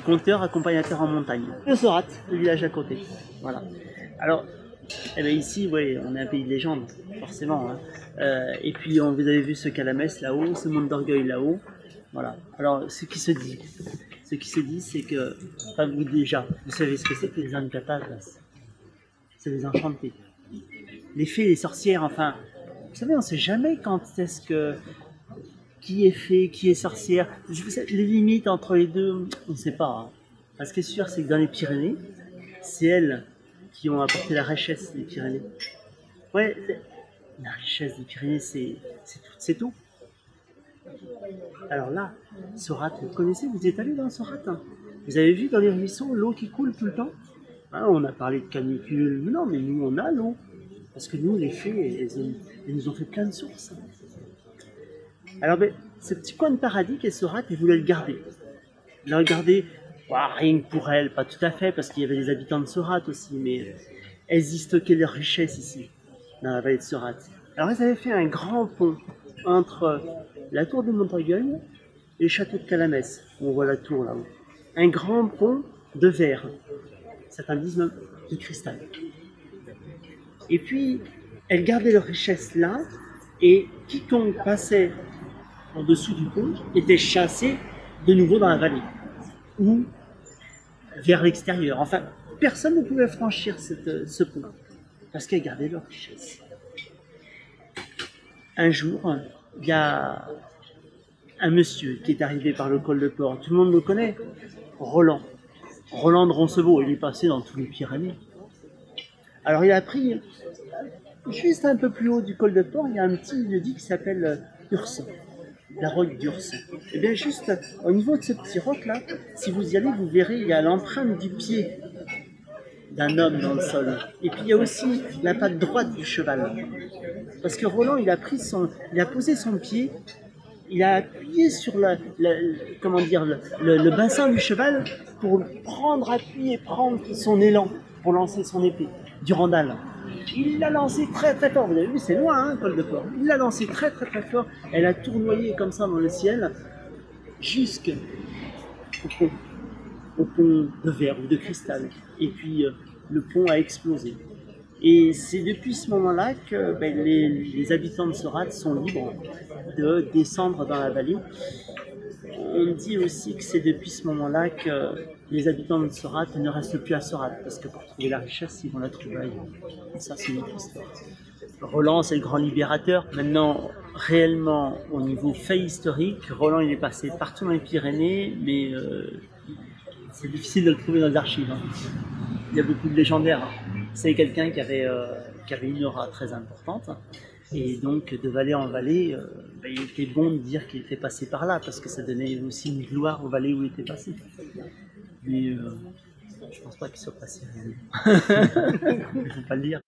conteur accompagnateur en montagne. Le Sorat, le village à côté. Voilà. Alors, eh bien ici, ouais, on est un pays de légende, forcément. Hein. Et puis, vous avez vu ce Calamès là-haut, ce monde d'orgueil là-haut. Voilà. Alors, ce qui se dit, c'est que, enfin, vous déjà, vous savez ce que c'est que les Ancatas. C'est les enchantés. Les fées, les sorcières, enfin, vous savez, on ne sait jamais quand est-ce que qui est fée, qui est sorcière. Les limites entre les deux, on ne sait pas. Hein. Ce qui est sûr, c'est que dans les Pyrénées, c'est elles qui ont apporté la richesse des Pyrénées. Ouais, la richesse des Pyrénées, c'est tout. Alors là, Sorat, vous connaissez, vous êtes allé dans Sorat, hein. Vous avez vu dans les ruisseaux l'eau qui coule tout le temps, hein. On a parlé de canicule, mais non, mais nous on a l'eau. Parce que nous, les fées, elles nous ont fait plein de sources. Alors, ben, ce petit coin de paradis qu'est Sorat, ils voulaient le garder. Ils l'ont gardé, rien que pour elles, pas tout à fait, parce qu'il y avait des habitants de Sorat aussi, mais elles y stockaient leurs richesses ici, dans la vallée de Sorat. Alors, elles avaient fait un grand pont entre la tour de Montorgueil et le château de Calamès. On voit la tour là-haut. Un grand pont de verre. Certains disent même de cristal. Et puis, elles gardaient leurs richesses là, et quiconque passait en dessous du pont était chassé de nouveau dans la vallée, ou vers l'extérieur. Enfin, personne ne pouvait franchir ce pont, parce qu'elles gardaient leurs richesses. Un jour, il y a un monsieur qui est arrivé par le col de Port. Tout le monde le connaît, Roland. Roland de Roncevaux, il est passé dans tous les Pyrénées. Alors il a pris, juste un peu plus haut du col de Port, il y a un petit lieu-dit qui s'appelle Urs, la roque d'Urs. Et bien juste au niveau de ce petit roc-là, si vous y allez, vous verrez, il y a l'empreinte du pied d'un homme dans le sol. Et puis il y a aussi la patte droite du cheval. Parce que Roland, il a posé son pied, il a appuyé sur le bassin du cheval pour prendre appui et prendre son élan pour lancer son épée, Durandal. Il l'a lancé très très fort, vous avez vu, c'est loin, hein, col de Port. Il l'a lancé très très très fort, elle a tournoyé comme ça dans le ciel, jusqu'au pont de verre ou de cristal. Et puis le pont a explosé. Et c'est depuis ce moment-là que les habitants de Sorat sont libres de descendre dans la vallée. On dit aussi que c'est depuis ce moment-là que les habitants de Sorat ne restent plus à Sorat, parce que pour trouver la richesse, ils vont la trouver ailleurs. Et ça, c'est une autre histoire. Roland, c'est le grand libérateur. Maintenant, réellement, au niveau fait historique, Roland, il est passé partout dans les Pyrénées, mais c'est difficile de le trouver dans les archives. Hein. Il y a beaucoup de légendaires. C'est quelqu'un qui avait une aura très importante. Et donc, de vallée en vallée, il était bon de dire qu'il était passé par là, parce que ça donnait aussi une gloire aux vallées où il était passé. Mais je pense pas qu'il soit passé réellement. Il ne faut pas le dire.